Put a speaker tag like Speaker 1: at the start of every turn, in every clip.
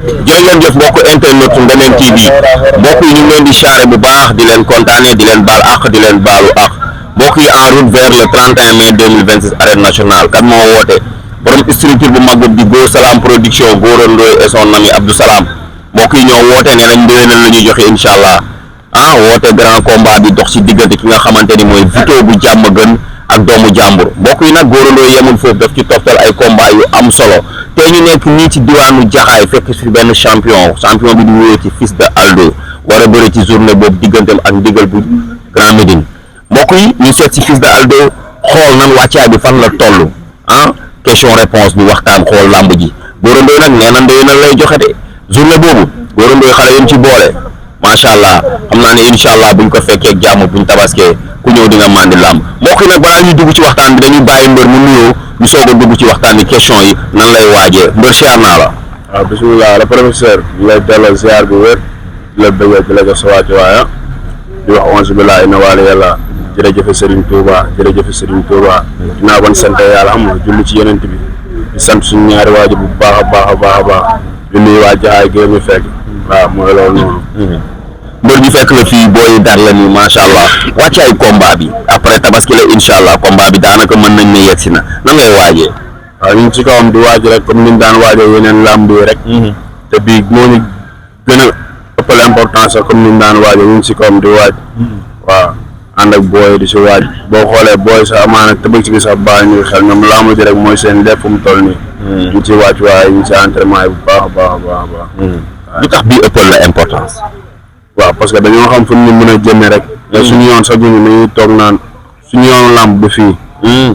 Speaker 1: jërë ngeen jëf mbokk internet Ndanane TV mbokk yi ñu ngi leen di charré bu baax di leen kontaane di leen baal ak di leen baalu ak mbokk yi en route vers le 31 mai 2026 arène nationale kan moo woote borom structure bu mag di Go Salam production Gora Ndoye et son ami Abdou Salam mbokk yi ñoo woote ne nañ ndéwénal la ñuy joxe incha allah woote grand combat bi dox ci diggante ki nga xamante ni mooy Vito bu jàmm gën ak doomu jàmbur mbokk yi nag Gora Ndoye yemul foofu daf ci toftal ay combat yu am solo tey ñu nekk nii ci diwaanu Jaxaay fekk fi benn champion bi di wéyee ci Fils de Aldo war a bëri ci journée boobu digganteem ak ndigal bu Grand Médine mbokk yi ñu seet ci Fils de Aldo xool nan wàccaay bi fan la toll question réponse bi waxtaan xool làmb ji Gora Ndoye nag nee na ndéwénal lay joxe de journée boobu Gora Ndoye xale yam ci boole macha allah xam naa ne incha allah buñ ko fekkee jàmm buñ tabaskee ku ñëw di nga mandi làmb mbokk yi nag balaa ñuy dugg ci waxtaan bi dañuy bàyyi mbër mu nuyoo ñu soog a dugg ci waxtaan bi question yi nan lay waajee mbër siyaar naa la.
Speaker 2: waaw bisimilah le professeur ñu lay delloo ziar bu wér di la bëggee di la jox sa waay di wax onze billah inna waali yàlla jërëjëf Serigne Touba jërëjëf Serigne Touba dinaa ban sant yàlla xam nga julli ci yeneen bi di sant suñu ñaari waajur bu baax a baax di nuyu waa Jaxaay gërëm ñu fekk waaw mooy loolu noonu.
Speaker 1: mbër bi fekk la fii booy dar la nii macha allah wàcce ay combat bi après tabaski la incha allah combat bi daanaka mën nañ ne yegsi na nan ngay waajee.
Speaker 2: waaw ñu ngi ci kawam di waaj rek comme ni ñu daan waajee yeneen làmb yi rek. te bii moo ñu gën a ëppal importance comme ni ñu daan waajee ñu ngi ci kawam di waaj. waaw ànd ak booy di si waaj boo xoolee booy sax amaana tabaski gi sax baax ñu xel ñoom làmb ji rek mooy seen lépp fu mu toll nii. ñu ngi ci waaj waaye ñu ngi ci entraînement yi bu baax a baax.
Speaker 1: lu tax bii ëppal la importance.
Speaker 2: waaw parce que dañoo xam fu ñu mën a jëmee rek. te suñu yoon sax ñun dañuy toog naan suñu yoon làmb bi fii.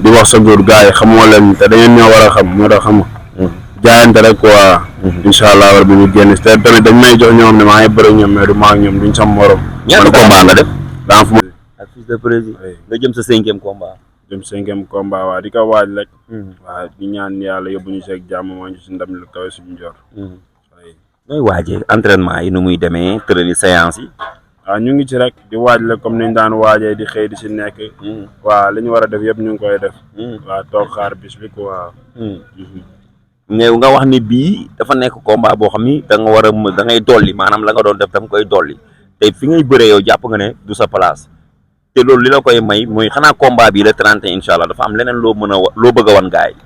Speaker 2: di wax sa góor gars yi xamoo leen te dañu ñoo war a xam moo tax xam nga. jaayante rek quoi. incha allah war bi ñu génn te tamit dañ may jox ñoo xam ne maa ngi bëri ñoom mais du maa ak ñoom duñ sam morom.
Speaker 1: ñaata combat nga def.
Speaker 2: daa fu
Speaker 1: ak Fils de Président nga jëm sa 5e combat.
Speaker 2: jëm 5e combat waaw di ko waaj rek. waaw di ñaan yàlla yóbbu ñu seeg jàmm moo ñu si ndam lu kawe suñu jor.
Speaker 1: nooy waajee entraînement yi nu muy demee tërali séance yi.
Speaker 2: waaw ñu ngi ci rek di waaj la comme ni ñu daan waajee di xëy di si nekk. waaw li ñu war a def yëpp ñu ngi koy def. waaw toog xaar bis bi quoi.
Speaker 1: mais nga wax ni bii dafa nekk combat boo xam ni da nga war a da ngay dolli maanaam la nga doon def da nga koy dolli te fi ngay bëree yow jàpp nga ne du sa place te loolu li la koy may mooy xanaa combat bi le 31 incha allah dafa am leneen loo mën a loo bëgg a wan gaay yi.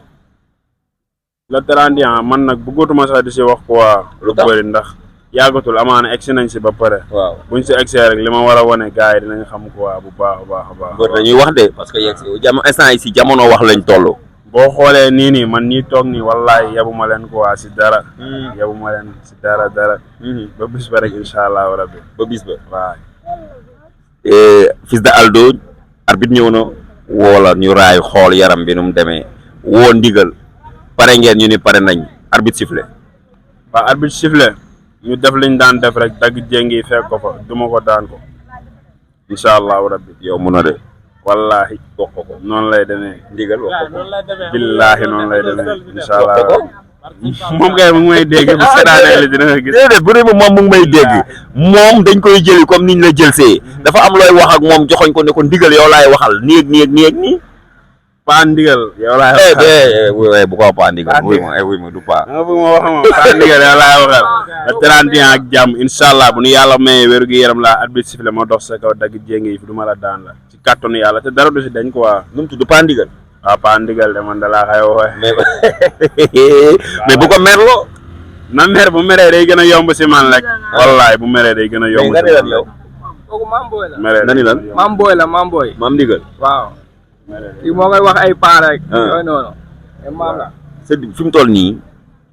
Speaker 2: le 31 man nag bëggatuma sax di si wax quoi. lu bëri ndax yàggatul amaana egsi nañ si ba pare.
Speaker 1: waaw
Speaker 2: buñ si egsee rek li ma war a wane gars yi dinañ xam quoi bu baax a baax.
Speaker 1: dañuy wax de parce que yegsi jamono instant yi si jamono wax lañ toll.
Speaker 2: boo xoolee nii man ñii toog nii wallahi yebuma leen quoi si dara. yebuma leen si dara. ba bis ba rek incha allahu rabbi.
Speaker 1: ba bis ba
Speaker 2: waaw.
Speaker 1: Fils de Aldo arbitre ñëw na woola ñu raay xool yaram bi nu mu demee woo ndigal pare ngeen ñu ni pare nañ arbitre sifflé.
Speaker 2: waaw arbitre sifflé ñu def liñ daan def rek dagg jéngi fekk ko fa duma ko daan ko incha allahu rabbi.
Speaker 1: yow mun a de.
Speaker 2: wallahi
Speaker 1: wax ko
Speaker 2: noonu lay demee.
Speaker 1: ndigal wax ko
Speaker 2: billahi noonu lay demee incha allah moom kay mu ngi may dégg bu seetaanee li dina nga gis.
Speaker 1: déedéet bu dee moom mu ngi may dégg moom dañ koy jëli comme niñ la jëlsee dafa am looy wax ak moom joxoñ ko ne ko ndigal yow laay waxal nii.
Speaker 2: paa ndigal yow laay waxal
Speaker 1: bu ko paa ndigal wuy ma du paa.
Speaker 2: nga bëgg ma wax moom paa ndigal yow laay waxal. le 31 ak jàmm incha allah bu nu yàlla mayee wéru gi yaram laa arbitre sifflé ma dox sa kaw dagg jéngi yi fi du ma la daan la ci kàttanu yàlla te dara du si dañ ko waa.
Speaker 1: nu mu tudd paa ndigal.
Speaker 2: waaw paa ndigal de man da laa xay woowe.
Speaker 1: mais bu ko merloo.
Speaker 2: na mer bu meree day gën a yomb si man rek. wallaay bu meree day gën a yomb si man
Speaker 1: yow.
Speaker 3: kooku maam booy la.
Speaker 2: meree
Speaker 1: nani lan
Speaker 3: maam booy la maam booy.
Speaker 1: maam ndigal.
Speaker 3: waaw. kii moo koy wax ay paa rek. yooyu noonu. mais maam la.
Speaker 1: c'est fi mu toll nii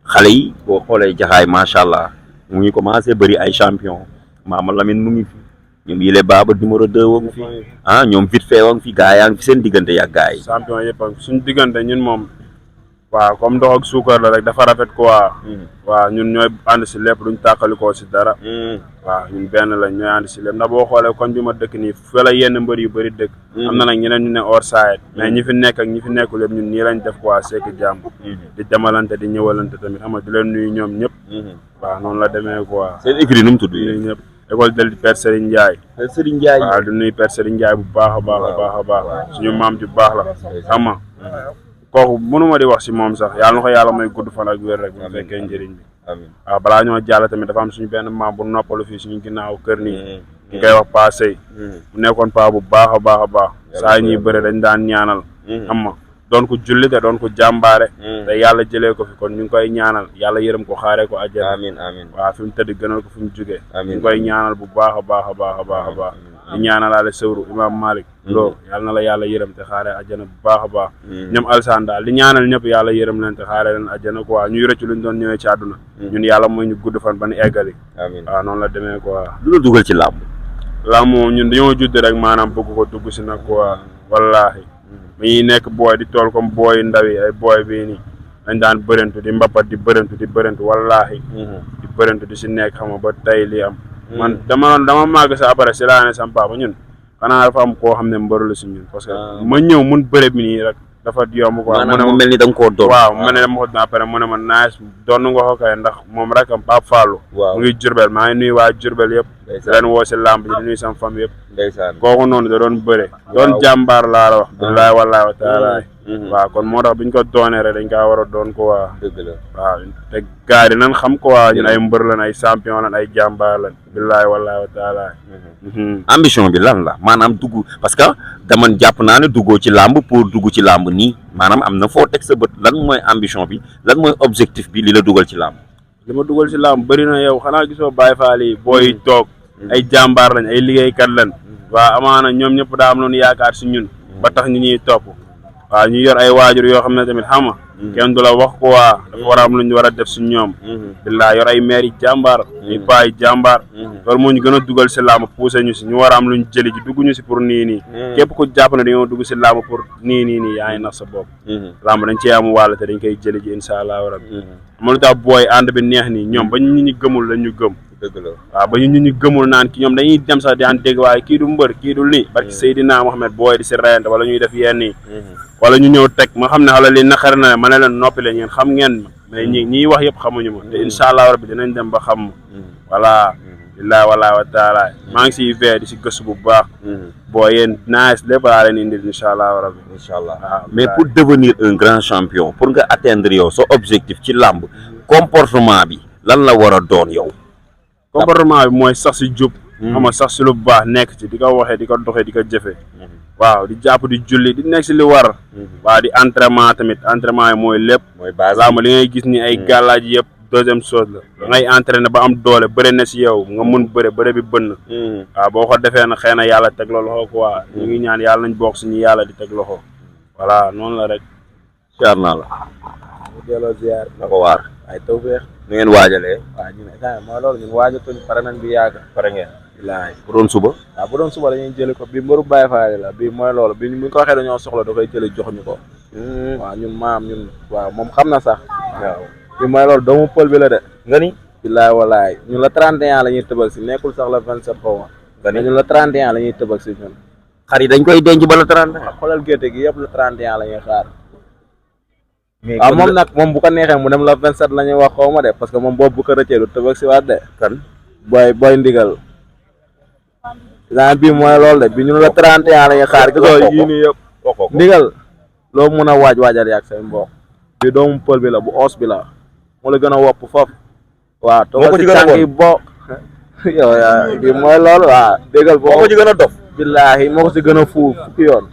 Speaker 1: xale yi boo xoolee Jaxaay macha allah mu ngi commencé bëri ay champion Mama Lamine mu ngi fi ñoom yile baaba numéro 2 woo ngi fi ñoom vite fait woo ngi fi gaa yaa ngi fi seen diggante yaa gaa yi.
Speaker 2: champion yëpp ak suñu diggante ñun moom waaw comme ndox ak suukar la rek dafa rafet quoi. waaw ñun ñooy ànd si lépp duñ tàqalikoo si dara. waaw ñun benn lañ ñooy ànd si lépp ndax boo xoolee koñ bi ma dëkk nii fa la yenn mbër yu bëri dëkk. am na nag ñeneen ñu ne hors side mais ñi fi nekk ak ñi fi nekkul yëpp ñun nii lañ def quoi sekk jàmm. di demalante di ñëwalante tamit xam nga di leen nuyu ñoom ñëpp. waaw noonu la demee quoi.
Speaker 1: seen écrit nu mu tudd
Speaker 2: ñun ñëpp école de Père Serigne Ndiaye.
Speaker 1: Père Serigne Ndiaye
Speaker 2: waaw di nuyu Père Serigne Ndiaye bu baax a baax suñu maam ju baax la xam nga kooku mënuma di wax si moom sax yàlla na ko yàlla may gudd fan ak wér rek bu fekkee njëriñ bi waaw balaa ñoo jàll tamit dafa am suñu benn maam bu noppalu fii suñu ginnaaw kër nii ñu koy wax Pa Sey mu nekkoon pa bu baax a baax a baax saa ñuy bëre dañ daan ñaanal xam nga doon ko julli te doon ko jàmbaare te yàlla jëlee ko fi kon ñu ngi koy ñaanal yàlla yërëm ko xaaree ko àjjana amiin waaw fi mu tëdd gënal ko fi mu jógee ñu ngi koy ñaanal bu baax a baax a baax a baax a baax di ñaanalaale sëwru Imam Malick Lo yàlla na la yàlla yërëm te xaaree àjjana bu baax a baax ñoom alsaan daal di ñaanal ñëpp yàlla yërëm leen te xaaree leen àjjana quoi ñuy rëcc luñ doon ñëwee ci àdduna ñun yàlla mooy ñu gudd fan ba ñu eggali waaw noonu la demee quoi
Speaker 1: lu la dugal ci làmb
Speaker 2: moom ñun dañoo judd rek maanaam bëgg ko dugg si nag quoi wallaahi mi nekk booy di tool comme booy ndaw yi ay booy bii nii dañ daan bërantu di mbapat di bërantu wallaahi di bërantu di si nekk xam nga ba tey lii am man dama màgg sa après si laa ne sama papa ñun xanaa dafa am koo xam ne mbër la si ñun parce que ma ñëw mun bëre bi nii rek dafa yomb quoi
Speaker 1: maanaam mu mel ni da nga koo doon
Speaker 2: waaw mu mel ni dama ko doon après mu ne ma naaj doon nga ko kay ndax moom rek am Pape Fallou mu ngi Jurbel maa ngi nuyu waa Jurbel yëpp di leen woo si làmb ji di nuyu sama famille yëpp kooku noonu da doon bëre doon jàmbaar laa la wax billaay wallaay wa taala waaw kon moo tax biñ ko doonee rek dañ kaa war a doon ko waa dëgg la waaw te gars yi nan xam ko waa ñun ay mbër lan ay champion lan ay jàmbaar lan billaay wallaay wa taala
Speaker 1: ambition bi lan la maanaam dugg parce que dama jàpp naa ne duggoo ci làmb pour dugg ci làmb nii maanaam am na foo teg sa bët lan mooy ambition bi lan mooy objectif bi li la dugal ci làmb
Speaker 2: li ma dugal ci làmb bëri na yow xanaa gisoo Baye Fall yi booy toog ay jàmbaar lañ ay liggéeykat lañ waaw amaana ñoom ñëpp daa am loonu yaakaar si ñun ba tax ñu ñuy topp waaw ñu yor ay waajur yoo xam ne tamit xam nga kenn du la wax ko waa dafa war a am lu ñu war a def si ñoom billaa yor ay maire yi jàmbaar ay paa yi jàmbaar loolu moo ñu gën a dugal si làmb poussé ñu si ñu war a am lu ñu jëli ji dugg ñu si pour nii képp ku jàpp ne dañoo dugg si làmb pour nii yaa ngi nax sa bopp làmb dañ cee am wàll te dañ koy jëli ji incha allahu rabbi ama lu tax booy ànd bi neex nii ñoom ba ñu gëmul lañ ñu gëm dëgg la waaw ba ñu gëmul naan ki ñoom dañuy dem sax di an dégg waaye kii du mbër kii du lii barki Seydina Mohamed booy di si reyante wala ñuy def yenn yi wala ñu ñëw teg ma xam ne xala li naqari na ma ne leen noppi la ngeen xam ngeen ma mais ñii wax yëpp xamuñu ma te incha allah rabbi dinañ dem ba xam ma voilà billahi wallahi wa taala maa ngi siy vee di si gëstu bu baax boo yéen naes lépp laa leen indil incha allah rabbi
Speaker 1: incha allah mais pour devenir un grand champion pour nga atteindre yow sa objectif ci làmb comportement bi lan la war a doon yow
Speaker 2: comportement bi mooy sax si jub xam nga sax si lu baax nekk ci di ko waxee di ko doxee di ko jëfee waaw di jàpp di julli di nekk si li war waaw di entraînement tamit entraînement yi mooy lépp làmb li ngay gis ni ay gàllaaj yëpp deuxième chose la da ngay entraîné ba am doole bëre na si yow nga mun bëre bi bënn waaw boo ko defee na xëy na yàlla teg la loxo quoi ñu ngi ñaan yàlla nañ bokk suñu yàlla di teg loxo voilà noonu la rek
Speaker 1: siyaar naa la
Speaker 3: delloo ziar
Speaker 1: na ko waar
Speaker 3: ay tawfeex
Speaker 1: nu ngeen waajalee
Speaker 3: waaw ñun état mooy loolu ñun waajatuñ pare nañ bi yàgg
Speaker 1: pare ngeen
Speaker 3: bilaay
Speaker 1: bu doon suba
Speaker 3: waaw bu doon suba dañuy jëli ko bi mbëru Baye Fall la bi mooy loolu bi ñu ko waxee dañoo soxla da koy jëli jox ñu ko waaw ñun waaw moom xam na sax waaw bi mooy loolu doomu pël bi la de
Speaker 1: nga ni
Speaker 3: bilaay walaay ñun la 31 la ñuy tëbal si nekkul sax la 27 xaw ma nga ni ñun la 31 la ñuy tëbal si ñun
Speaker 1: xar yi dañ koy denc ba la 30
Speaker 3: xoolal gerte gi yëpp la 31 la ñuy xaar waaw moom nag moom bu ko neexee mu dem la 27 la ñuy wax xaw ma de parce que moom boobu bu ko rëccee du tëbal si waat de
Speaker 1: kan
Speaker 3: booy ndigal bii mooy loolu de bi ñun la 31 la ñuy xaar gisoo yii nii yëpp ndigal loo mën a waajal yaag say mbokk bi doomu pël bi la bu oos bi la mu la gën a wopp foofu waaw toogal si tànk yi bo yow bi mooy loolu waaw déggal boo
Speaker 1: ko ci gën a dof
Speaker 3: billaahi moo ko si gën a fuuf fukki yoon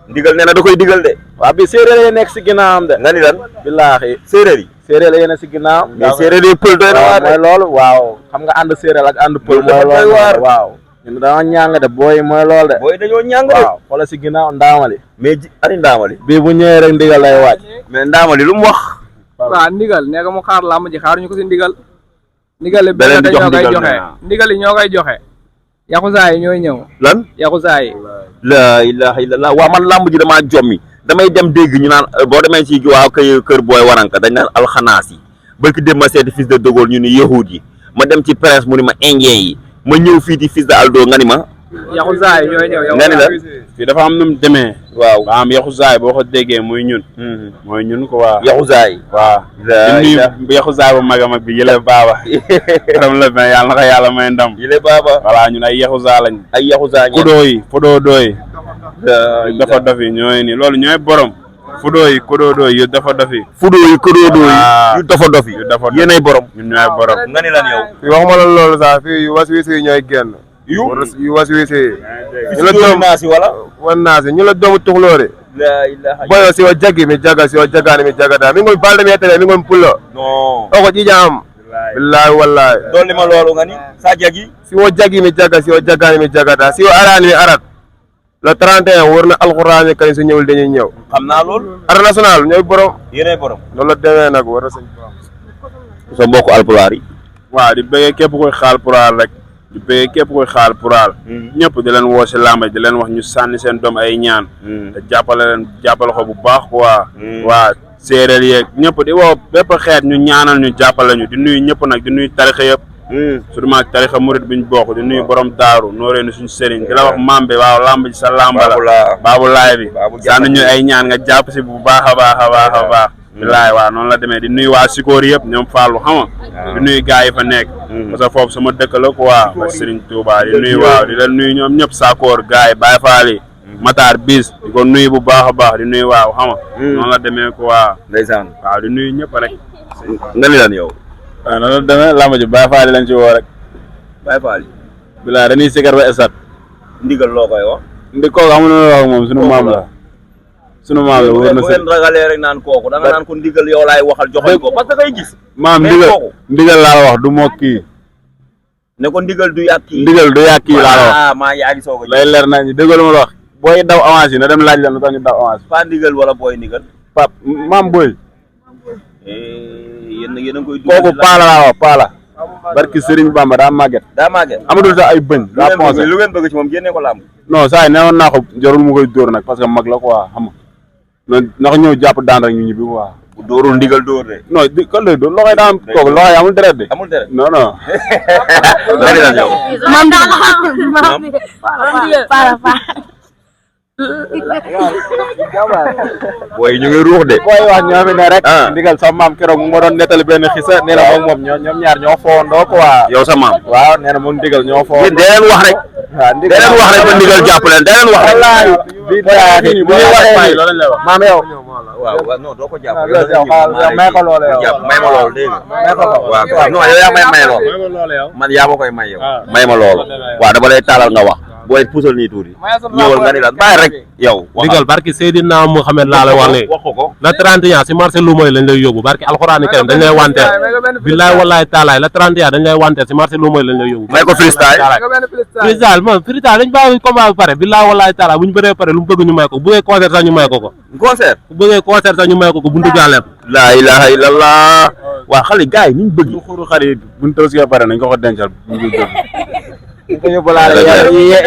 Speaker 1: ndigal nee na da koy digal de
Speaker 3: waaw bi séeréer yi nekk si ginnaawam de
Speaker 1: nga ni lan
Speaker 3: billaahi
Speaker 1: séeréer yi
Speaker 3: séeréer la yéen si ginnaaw
Speaker 1: mais séeréer yi pël doy na waar
Speaker 3: mooy loolu waaw xam nga ànd séeréer ak ànd pël mooy loolu waaw ñun dañoo ñàng de booy mooy loolu de
Speaker 1: booy dañoo ñàng de
Speaker 3: waaw xoolal si ginnaaw ndaamali
Speaker 1: mais ani ndaamali
Speaker 3: bii bu ñëwee rek ndigal lay waaj
Speaker 1: mais ndaamali lu mu wax
Speaker 4: waaw ndigal nee nga mu xaar làmb ji xaaruñu ko si ndigal ndigal benn ñoo koy joxe ndigal yi ñoo koy joxe yaxusaa yi ñooy ñëw
Speaker 1: lan
Speaker 4: yaxusaa yi
Speaker 1: la ilaha illallah waa man làmb ji damaa jommi damay dem dégg ñu naan boo demee ci waaw kër booy waranka dañ naan alxanaas yi barki dem ma seeti fils de De Gaulle ñu ni yahud yi ma dem ci presse mu ni ma indien yi ma ñëw fii di fils de Aldo nga ni ma
Speaker 4: yaxusaa yi ñooy ñëw
Speaker 1: nga ni la
Speaker 2: fii dafa am nu mu demee
Speaker 1: waaw
Speaker 2: ba am yaxusaay boo ko déggee muy ñun mooy ñun ko waa
Speaker 1: yaxusaay
Speaker 2: waaw di nuyu yaxusaay bu mag a mag bi yële baaba aram la mais yàlla na ko yàlla may ndam
Speaker 1: yile baaba
Speaker 2: voilà ñun ay yaxusaa lañ
Speaker 1: ay yaxusaa
Speaker 2: fodoo yi fodoo dooy dafa dof yi ñooy ni loolu ñooy borom fudo yi kododo yu dafa dofi
Speaker 1: fudo yi kododo yi yu dafa dofi yéenay borom
Speaker 2: ñun ñooy borom
Speaker 1: nga ni lan yow
Speaker 3: fii waxuma la loolu sax fii yu was wisi ñooy génn yu was wisi ñu la doom
Speaker 1: naasi wala
Speaker 3: wan naasi ñu la doomu tuxloore
Speaker 1: la ilaha
Speaker 3: boyo si wa jaggi mi jaga si wa jagani mi jagada mi ngol balde mi etele mi ngol pullo
Speaker 1: non
Speaker 3: o ko jijam billahi wallahi
Speaker 1: dolli ma loolu nga ni sa jagi
Speaker 3: si wa jaggi mi jaga si wa jagani mi jagada si wa arani mi arat le 31 wër na alxuraan kan su ñëwul dañuy ñëw
Speaker 1: xam naa loolu
Speaker 3: arène nationale ñooy borom
Speaker 1: yéenay borom
Speaker 3: loolu la demee nag war na sëñ
Speaker 1: sa mbokk alpulaar yi
Speaker 2: waaw di bëggee képp koy xaal puraal rek di bëggee képp koy xaal puraal ñëpp di leen woo si làmba di leen wax ñu sànni seen doom ay ñaan te jàppale ko bu baax quoi waa séeréer yeeg ñëpp di woo bépp xeet ñu ñaanal ñu jàppale ñu di nuyu ñëpp nag di nuyu tarixa yëpp surtout maag tarixa murit bi ñu bokk di nuyu borom daaru nooree ni suñu sëriñ di la wax maam bi waaw lamb ji sa lamba la baabu laay bi sànni ñu ay ñaan nga jàpp si bu baax a baax bilaay waaw noonu la demee di nuyu waa Sikoor yëpp ñoom Fallou xam nga di nuyu gars yi fa nekk parce que foofu sama dëkk la quoi ba Serigne Touba di nuyu waaw di leen nuyu ñoom ñëpp Sakoor gars yi Baye Fall yi Matar bis di ko nuyu bu baax a baax di nuyu waaw xam nga noonu la demee quoi
Speaker 1: ndeysaan
Speaker 2: waaw di nuyu ñëpp rek
Speaker 1: nga ni lan yow
Speaker 2: waaw noonu la demee làmb ji Baye Fall lañ ci woo rek
Speaker 1: Baye Fall
Speaker 2: bilaay dañuy sigar ba esat
Speaker 1: ndigal loo koy wax
Speaker 2: ndi kooku amul na wax moom sunu maam la sunu maam la wóor na
Speaker 1: bu leen ragalee rek naan kooku da nga naan ko ndigal yow laay waxal joxoñ ko parce que kay gis
Speaker 2: maam ndigal laa wax du moo kii
Speaker 1: ne ko ndigal du yàq kii
Speaker 2: ndigal du yàq kii laa wax
Speaker 1: maa yaa ngi soog a
Speaker 2: lay leer nañ déggal ma la wax booy daw avance yi na dem laaj la lu tax ñu daw avance
Speaker 1: pas ndigal wala booy ndigal
Speaker 2: pap maam booy
Speaker 1: yéen a koy
Speaker 2: kooku paala laa wax paala barki Serigne Bamba daa màgget amatul sax ay bëñ daa poncé
Speaker 1: lu ngeen bëgg ci moom génne ko làmb
Speaker 2: non saa yi newoon naa ko jarul mu koy dóor nag parce que mag la quoi xam nga ndax ñëw jàpp daan rek ñu ñibbi quoi
Speaker 1: bu dóorul ndigal dóor de
Speaker 2: non di kan lay dóor loxoy daa am kooku loxoy amul deret de
Speaker 1: amul deret
Speaker 2: non non
Speaker 1: booy ñu ngi ruux de
Speaker 2: booy wax ñoomi ne rek ndigal sa maam keroog mu ma doon nettali benn xisa nee na moom ñoom ñaar ñoo foondoo quoi
Speaker 1: yow sa maam
Speaker 2: waaw nee na moom ndigal ñoo foondoo
Speaker 1: dee leen wax rek
Speaker 2: waaw
Speaker 1: dee leen wax rek ba ndigal jàpp leen dee leen wax rek
Speaker 2: wallaay bi bu ñuy waxee loolu lañ lay wax maam yow
Speaker 1: waaw non doo ko jàpp
Speaker 2: may ko loolu yow
Speaker 1: may ma loolu dégg nga
Speaker 2: may ko ko
Speaker 1: waaw non yow yaa may loolu man yaa ma koy may yow may ma loolu waaw dama lay taalal nga wax booy puusal nii tuuti ñëwal nga ni lan bàyyi rek yow
Speaker 5: ndigal barki Seydina Muhammad laa la wax ne
Speaker 1: wax ko
Speaker 5: la 31 si marché Lumoy lañ lay yóbbu barki alxuraani karim dañ lay wanteer billaay wallaay taalaay la 31 dañ lay wanteer si marché Lumoy lañ lay yóbbu
Speaker 1: may ko freestyle
Speaker 5: man freestyle dañ bàyyi combat bi pare billaay wallaay taalaay bu ñu bëree pare lu mu bëgg ñu may ko bu bëggee concert sax ñu may ko
Speaker 1: concert
Speaker 5: bu bëggee concert sax ñu may ko buntu gaaleem
Speaker 1: laa ilaha illallah waa xale gars yi niñ bëgg
Speaker 2: xuru xar yi buñ tëskee pare nañ ko ko dencal
Speaker 3: ñu ko yóbbalaale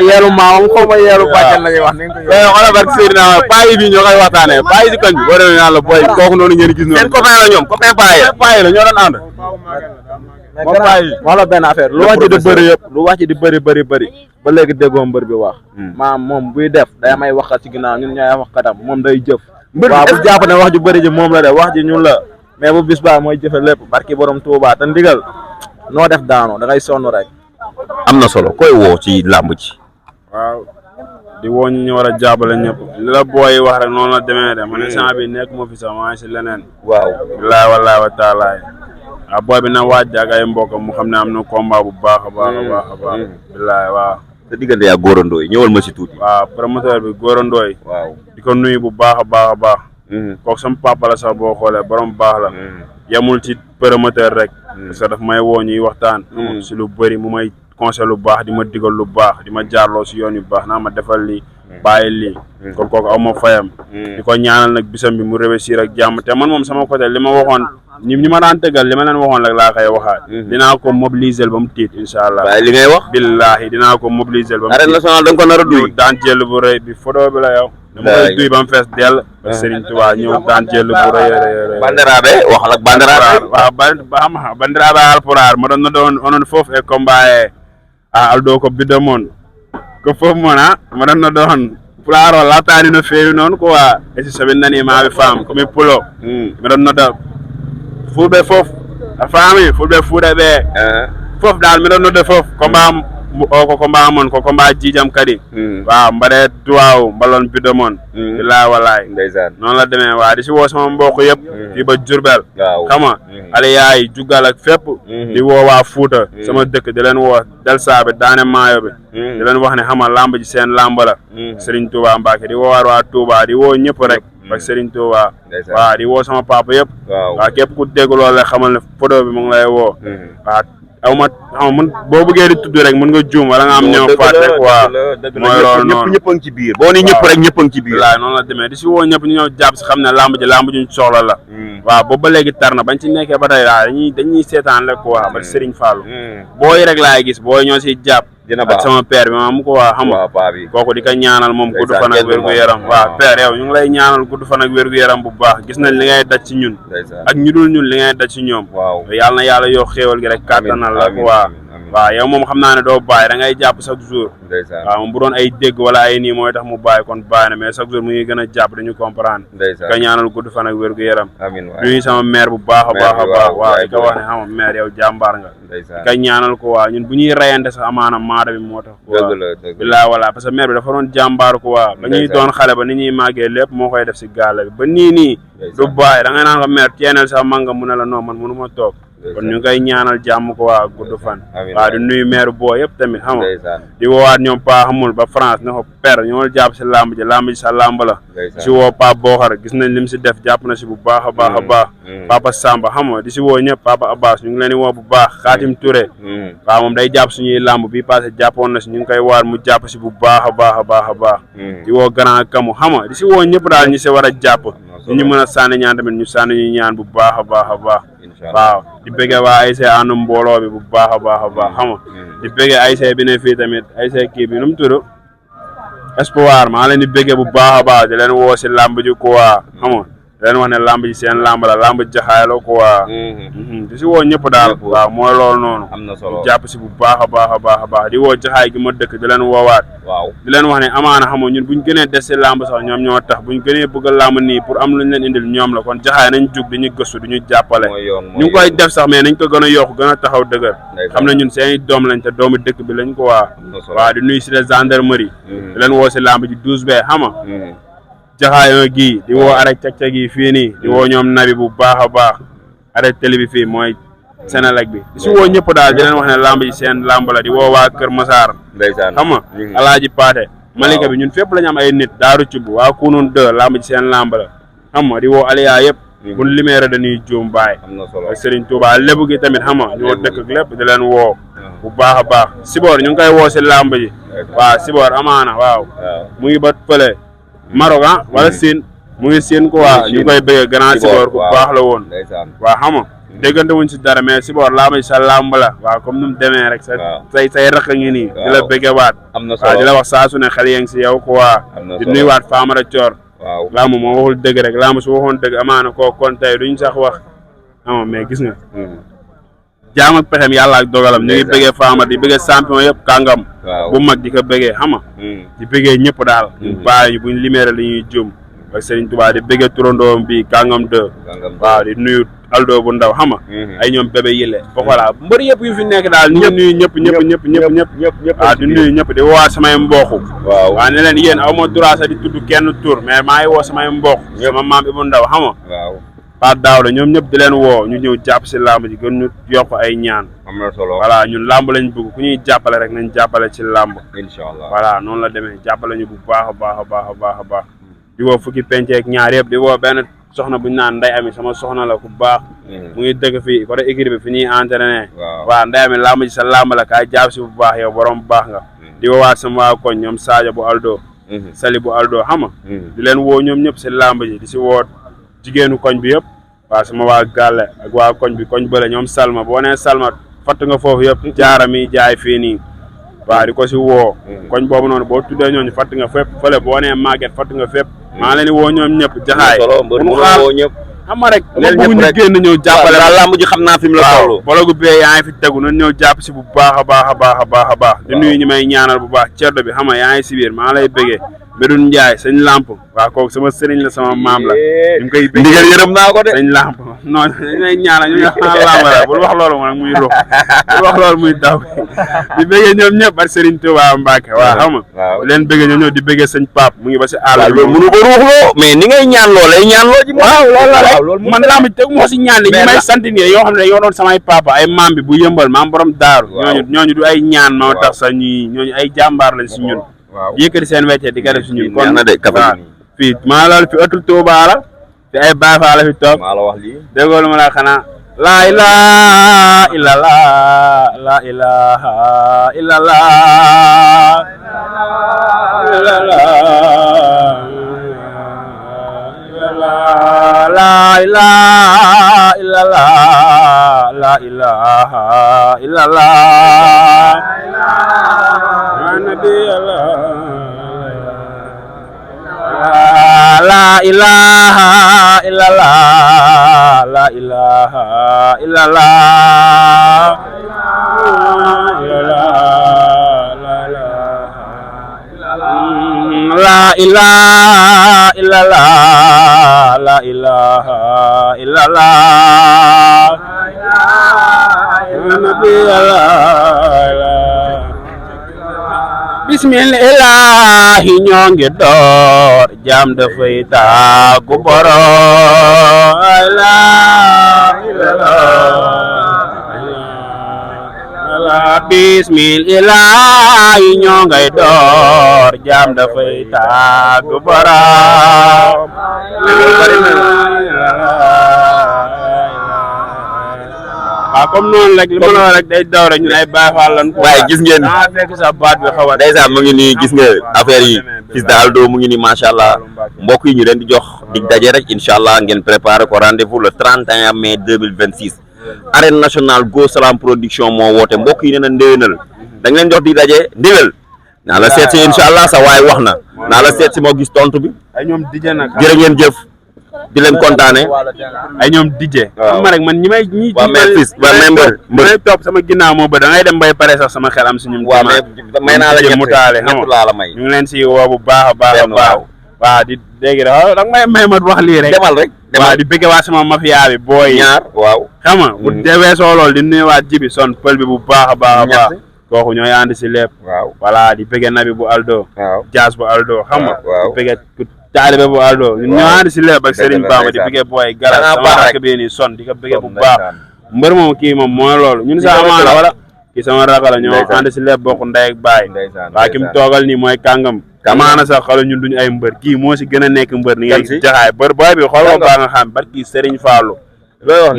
Speaker 3: yeelu maamam xaw ma yeelu bàjjan la ñuy wax nañ ko
Speaker 2: mais xoolal barke Seydina paa yi bii ñoo koy waxtaanee paa yi si koñ bi boo demee naan la booy kooku noonu ngeen gis noonu
Speaker 1: seen copain la ñoom copain paa yi
Speaker 2: la ñoo doon ànd moom paa yi
Speaker 3: wax la benn affaire lu wax ci di bëri yëpp lu wax ci di bëri ba léegi déggoo mbër bi wax maam moom buy def day may waxat ci ginnaaw ñun ñooy wax katam moom day jëf waaw bu jàpp ne wax ju bëri ji moom la de wax ji ñun la mais bu bis baa mooy jëfe lépp barki borom Touba te ndigal noo def daanoo da ngay sonn rek
Speaker 1: am na solo koy woo ci làmb ci
Speaker 2: waaw di woo ñu war a jàppale ñëpp li la booy wax rek noonu la demee de man instant bi nekk ma fi sax maa ngi si leneen
Speaker 1: waaw
Speaker 2: bilaay wallaay wa taalaay waaw booy bi na waaj ak ay mbokkam mu xam ne am na combat bu baax a baax bilaay waaw
Speaker 1: sa diggante yaa góorandoo yi ñëwal ma si tuuti
Speaker 2: waaw promoteur bi góorandoo yi
Speaker 1: waaw
Speaker 2: di ko nuyu bu baax a baax kooku sama papa la sax boo xoolee borom baax la yemul ci promoteur rek parce que daf may woo ñuy waxtaan si lu bëri mu may conseil lu baax di ma digal lu baax di ma jaarloo si yoon yu baax naa ma defal lii bàyyi lii kon kooku aw ma fayam di ko ñaanal nag bisam bi mu réussir ak jàmm te man moom sama côté li ma waxoon ñi ma daan tëggal li ma leen waxoon rek laa koy waxaat dinaa ko mobiliser ba mu tiit incha allah
Speaker 1: waaye li ngay wax
Speaker 2: billahi dinaa ko mobiliser ba mu
Speaker 1: arène nationale da nga ko nar a duy
Speaker 2: daan jël bu rëy bi photo bi la yow dama koy duy ba mu fees dell ba Serigne Touba ñëw daan jël bu rëy
Speaker 1: banderaabe waxal ak banderaabe
Speaker 2: waaw banderaabe alpulaar ma doon na doon onon foofu e combat aldo ko bidda moon ko fof moon ma doon na doon pulaaro latani no feewi noon quoi e si soɓe nani maɓe faam komi pulo mi ɗon nodda fulɓe fof a faami fulɓe fuuɗe ɓe fof dal miɗon nodda fof combat o ko combat mon ko combat jijam kadi waaw mbare duwaaw mbalon bidomon bilaay walaay
Speaker 1: ndeysaan
Speaker 2: noonu la demee waa di si woo sama mbokk yëpp fii ba Jurbel xam nga ale yaay jugal ak fépp di woo waa Fuuta sama dëkk di leen woo del saabi daane maayo bi di leen wax ne xam nga lamb ji seen lamb la Serigne Touba Mbacke di woo waa Touba di woo ñëpp rek ak Serigne Touba waaw di woo sama papa yëpp waaw képp ku dégg loolu rek xamal ne photo bi mu ngi lay woo waaw aw ma xam mun boo bëggee di tudd rek mën nga juum wala nga am ñoo fàtte rek waaw mooy loolu noonu
Speaker 1: ñëpp a ngi ci biir boo ni ñëpp rek ñëpp a ngi ci biir
Speaker 2: waaw noonu la demee di si woo ñëpp ñu ñëw jàpp si xam ne lamb ji ñu soxla la waaw boobu ba léegi tar na bañ ci nekkee ba tey daal dañuy seetaan rek quoi ba Serigne Fallou booy rek laay gis booy ñoo si jàpp
Speaker 1: dina
Speaker 2: ak sama père bi maam ko waa xam nga kooku di ko ñaanal moom gudd fan ak wér gu yaram waaw père yow ñu ngi lay ñaanal gudd fan ak wér gu yaram bu baax gis nañ li ngay daj ci ñun ak ñu dul ñun li ngay daj ci ñoom yàlla na yàlla yoo xéewal gi rek kàttanal la waaw yow moom xam naa ne doo bàyyi da ngay jàpp chaque jour waaw moom bu doon ay dégg wala ay nii mooy tax mu bàyyi kon bàyyi na mais chaque jour mu ngi gën a jàpp dañu comprendre ka ñaanal gudd fan ak wér gu yaram nuyu sama mère bu baax a baax a baax waaw di ko wax ne xam nga mère yow jàmbaar nga di ka ñaanal ko waa ñun bu ñuy rayante sax amaana maada bi moo tax bilaay wala parce que mère bi dafa doon jàmbaar ko waa ba ñuy doon xale ba ni ñuy màggee lépp moo koy def si gàlle bi ba nii du bàyyi da ngay naan ko mère teeneel sax manga mu ne la non man mënu ma toog kon ñu ngay ñaanal jàmm ko waa gudd fan waaw di nuyu maire boo yëpp tamit xam nga di woowaat ñoom pa xamul ba France ne ko père ñoo jàpp si lamb ji sa lamb la si woo pa Booxar gis nañ lim si def jàpp na si bu baax a baax a baax papa Samba xam nga di si woo ñëpp papa Abbas ñu ngi leen di woo bu baax Xaatim Touré waaw moom day jàpp suñuy lamb bi passé jàppoon na si ñu ngi koy waar mu jàpp si bu baax a baax a baax a baax di woo grand kamu xam nga di si woo ñëpp daal ñu si war a jàpp ñu mën a sànni ñaan tamit ñu sànni ñu ñaan bu baax a baax a baax waaw di bëggee waa ASC ànd mbooloo bi bu baax a baax a baax xam nga di bëggee ASC bi ne fii tamit ASC kii bi nu mu tudd Espoir maa leen di bëggee bu baax a baax di leen woo si làmb ji quoi xam nga di leen wax ne làmb ji seen làmb la làmb jaxaay la quoi di si woo ñëpp daal waaw mooy loolu noonu
Speaker 1: am na solo
Speaker 2: jàpp si bu baax a baax a baax a baax di woo jaxaay gi ma dëkk di leen woowaat di leen wax ne amaana xam nga ñun buñ gënee des si làmb sax ñoom ñoo tax buñ gënee bëgg a làmb nii pour am luñ leen indil ñoom la kon jaxaay nañ jug diñu gëstu diñu jàppale ñu ngi koy def sax mais nañ ko gën a yokk gën a taxaw dëgër xam ne ñun seeni doom lañ te doomu dëkk bi lañ ko waa di nuyu si la gendarmerie di leen woo si làmb ji 12 b xam nga jaxaayoo gii di woo arrêt cag-cag yi fii nii di woo ñoom nabi bu baax a baax arrêt télé bi fii mooy Sénélec bi di si woo ñëpp daal di leen wax ne lamb ji seen lamb la di woo waa Kër Masaar xam nga Alaaji Paate Malika bi ñun fépp la ñu am ay nit daaru cub waa Kunun 2 lamb ji seen lamb la xam nga di woo Aliya yëpp buñ limeere dañuy juum baay ak Serigne Touba lébu gi tamit xam nga ñoo dëkk ak lépp di leen woo bu baax a baax Sibor ñu ngi koy woo si lamb ji waaw Sibor amaana waaw mu ngi ba fële Maroc wala Sine mu ngi Sine quoi ñu koy bëggee grand Sibor bu baax la woon waaw xam nga déggante wuñ si dara mais Sibor laa ma sa lamb la waaw comme nu mu demee rek say raq ngi nii di la bëggee waat waaw di la wax saa su ne xel yaa ngi si yow quoi di nuyuwaat Famara Thior laamu moo waxul dëgg rek laamu su waxoon dëgg amaana koo kon tey duñ sax wax ama mais gis nga jaam ak pexem yàlla ak dogalam ñu ngi bëggee Famara di bëggee champion yëpp kàngam bu mag di ko bëggee xama di bëggee ñëpp daal ñu bàyyi buñ liméere li ñuy jum ak Serigne Touba di bëggee turandoom bi kàngam 2 waaw di nuyu Aldo bu ndaw xama ay ñoom bébé yile bokola mbër yëpp yu fi nekk daal ñu ngi nuyu ñëpp waaw di nuyu ñëpp di woo samay mbokk waaw ne leen yéen aw ma droit sax di tudd kenn tur mais maa ngi woo samay mbokk sama maam Ibou Ndaw xama Pape Daouda ñoom ñëpp di leen woo ñu ñëw jàpp si làmb ji gën ñu yokk ay ñaan
Speaker 1: am na solo
Speaker 2: voilà ñun làmb lañ bëgg ku ñuy jàppale rek nañ jàppale ci làmb
Speaker 1: inshallah
Speaker 2: voilà noonu la demee jàppale ñu bu baax a baax a baax a baax a baax di woo fukki penceek ñaar yëpp di woo benn soxna bu ñu naan Ndey Ami sama soxna la ku baax mu ngi dëkk fii côté écurie bi fi ñuy entraîné waaw Ndey Ami làmb ji sa làmb la kaay jàpp si bu baax yow borom baax nga di woowaat sama waa koñ ñoom Sadio bu Aldo Sali bu Aldo xam nga di leen woo ñoom ñëpp si làmb ji di si woo jigéenu koñ bi yëpp waaw sama waa Galle ak waa koñ bi koñ bële ñoom Salma boo nee Salma fatt nga foofu yëpp jaara mi jaay fii nii waaw di ko si woo koñ boobu noonu boo tuddee ñooñu fatt nga fépp fële boo nee Maguette fatt nga fépp maa leen di woo ñoom ñëpp jaxaay mu xaar xam nga rek dama bëgg ñu génn ñëw jàppale
Speaker 1: daal lamb ji xam naa fi mu la toll
Speaker 2: bologu bee yaa ngi fi tegu nañ ñëw jàpp si bu baax a baax a baax a baax a baax di nuyu ñi may ñaanal bu baax ceddo bi xam nga yaa ngi si biir maa lay bëggee Medoune Ndiaye sëñ Lamp waaw kooku sama sëriñ la sama maam la ñu ngi koy bëgg
Speaker 1: ndigal yërëm naa ko de
Speaker 2: sëñ Lamp non dañuy ñaanal ñu nga lamb la bul wax loolu nag muy ruux bul wax loolu muy daw di bëggee ñoom ñëpp ak Serigne Touba Mbacke waaw xam nga leen bëggee ñoom ñëw di bëggee sëñ Pape mu ngi ba si àll
Speaker 1: loolu mënu ko ruuxloo mais ni ngay ñaan loo lay ñaan loo ji
Speaker 2: waaw loolu la rek man lamb teg moo si ñaan li ñi may sant nii yoo xam ne yoo doon samay papa ay maam bi bu yëmbal maam borom daaru ñooñu du ay ñaan moo tax sax ñooñu ay jàmbaar lañ si ñun yëkkati seen wecce di ko def si ñun kon fii maa la fi ëttul Touba la fi ay Baay Faal la fi toog
Speaker 1: maa la wax lii
Speaker 2: déggoo lu ma la xanaa laa ilaaha illallah laa ilaaha illallah laa ilaaha illallah laa ilaaha illallah la ilaha illallah la ilaha illallah la ilaha illallah la ilaha illallah bismillahi ñoo ngi door jaam dafay tàggu borom la bismillahi ñoo ngay door jaam dafay tàggu borom waaw comme noonu rek li ma la wax rek day daw rek ñun ay Baay Faal lan ko
Speaker 1: waaye gis ngeen
Speaker 2: fekk sa baat bi xaw a
Speaker 1: ndeysaan mu ngi nii gis nga affaire yi Fils de Aldo mu ngi nii macha allah mbokk yi ñu leen di jox dig daje rek incha allah ngeen préparé ko rendez-vous le 31 mai 2026 arène nationale Go Salam production moo woote mbokk yi nee na ndéwénal da nga leen jox dig daje ndigal naa la seet si incha allah sa waay wax na naa la seet si moo gis tontu bi
Speaker 2: ay ñoom dijje nag
Speaker 1: jërë ngeen jëf di leen kontaane
Speaker 2: ay ñoom dijje xam ma rek man ñi may ñi may topp sama ginnaaw moo ba da ngay dem bay pare sax sama xel am si ñum
Speaker 1: waaw may naa la
Speaker 2: mu taale
Speaker 1: ñett laa la may
Speaker 2: ñu ngi leen si woo bu baax a baax a baax waaw di dégg da da nga may ma wax lii rek
Speaker 1: demal rek
Speaker 2: waaw di bëgg waa sama mafia bi booy
Speaker 1: ñaar waaw
Speaker 2: xam nga bu deweesoo lool di nuyuwaat jibi son pël bi bu baax a baax a baax kooku ñooy ànd si lépp
Speaker 1: waaw
Speaker 2: voilà di bëgg nabi bu Aldo
Speaker 1: waaw
Speaker 2: Jaas bu Aldo xam nga
Speaker 1: waaw
Speaker 2: di bëgg taalibe bu Aldo ñun ñoo ànd si lépp ak Serigne Bamba di bëgg booy garas sama rakk bi nii son di ko bëgg bu baax mbër moom kii moom mooy loolu ñun sa amaana wala kii sama rakk la ñoo ànd si lépp bokk ndey ak baay waa ki mu toogal nii mooy kàngam amaana sax xoolal ñun duñu ay mbër kii moo si gën a nekk mbër ni ngay jaxaay bër booy bi xool ko baa nga xam bar kii Serigne Fallou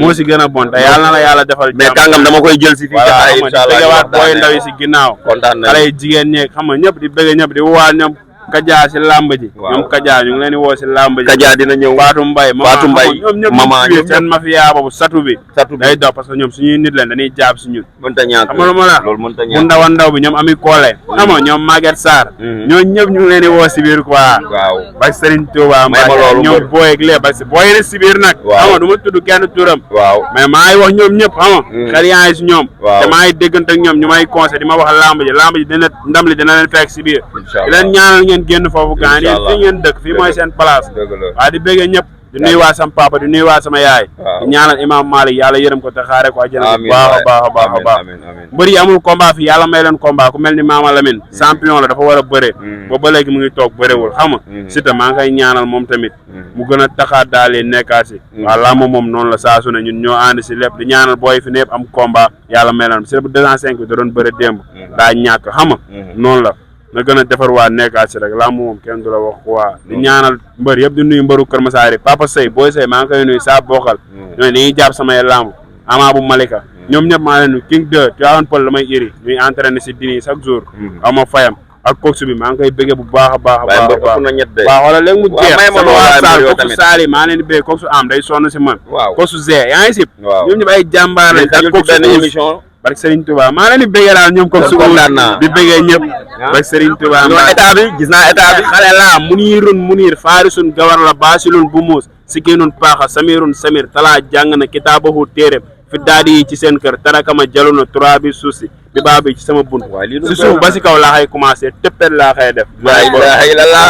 Speaker 2: moo si gën a bon te yàlla na la yàlla defal
Speaker 1: mais kàngam dama koy jël si fii jaxaay incha allah
Speaker 2: waat booy ndaw yi si ginnaaw xale yi jigéen ñeeg xam nga ñëpp di bëgg ñëpp di waal ñoom Kaja si làmb ji ñoom Kaja ñu ngi leen di woo si làmb ji
Speaker 1: Kaja dina ñëw
Speaker 2: Fatou Mbaye ñoom ñëpp
Speaker 1: mama
Speaker 2: ñu seen mafia boobu satu bi day dox parce que ñoom suñuy nit leen dañuy jaab si ñun
Speaker 1: mënta ñàkk
Speaker 2: xam nga lu ma la
Speaker 1: loolu mënta ñàkk
Speaker 2: bu ndaw a ndaw bi ñoom Ami Kole xam nga ñoom Maguette Sarr ñoo ñëpp ñu ngi leen di woo si biir quoi
Speaker 1: waaw
Speaker 2: bak Serigne Touba Mbacke ñoom booy ak lépp parce que booy ne si biir nag xam nga du ma tudd kenn turam
Speaker 1: waaw
Speaker 2: mais maa ngi wax ñoom ñëpp xam nga xel yaa ngi si ñoom te maa ngi déggante ak ñoom ñu may conseil di ma wax lamb ji dina ndam li dina leen fekk si biir di leen ñaanal ngeen génn foofu gaan yéen fii ngeen dëkk fii mooy seen place waaw di bëggee ñëpp di nuyu waa sama papa di nuyu waa sama yaay di ñaanal imam Malick yàlla yërëm ko te xaare ko àjjana bu baax a baax a baax a baax mbër yi amul combat fii yàlla may leen combat ku mel ni Mama Lamine champion la dafa war a bëre ba léegi mu ngi toog bërewul xam nga Siteu maa ngi koy ñaanal moom tamit mu gën a taxaat daal di nekkaat si waaw làmb moom noonu la saa su ne ñun ñoo ànd si lépp di ñaanal booy fi népp am combat yàlla may leen Siteu bu 205 bi da doon bëre démb daa ñàkk xam nga noonu la na gën a defar waa nekkaat si rek làmb moom kenn du la wax waa di ñaanal mbër yëpp di nuyu mbëru Kër Masaar yi Papa Sey Boy Sey maa ngi koy nuyu saa bokkal ñooy dañuy jàpp samay làmb Ama bu Malika ñoom ñëpp maa leen nuyu King 2 Tivaouane Peulh la may iri ñuy entraîné si dini chaque jour ama fayam ak coach bi maa ngi koy bëggee bu baax a baax a baax waaw xoolal léegi mu jeex sama waa Saal coach Saal yi maa leen di bëgg coach am day sonn si man coach Zé yaa ngi sib ñoom ñëpp ay jàmbaar lañ ak coach barke Serigne Touba maa leen di bëggee daal ñoom comme su di bëggee ñëpp barke Serigne Touba
Speaker 1: état bi gis naa état bi
Speaker 2: xale la munir faarisun gawar la baasilun bu muus sikinun paaxa samirun samir talaa jàng na kitaabahu téeréb fi daadi yi ci seen kër tarakama jalu na 3 bi suuf si bi baa bi ci sama bunt si suuf ba si kaw laa xay commencé tëppel laa xay def
Speaker 1: la ilaha illallah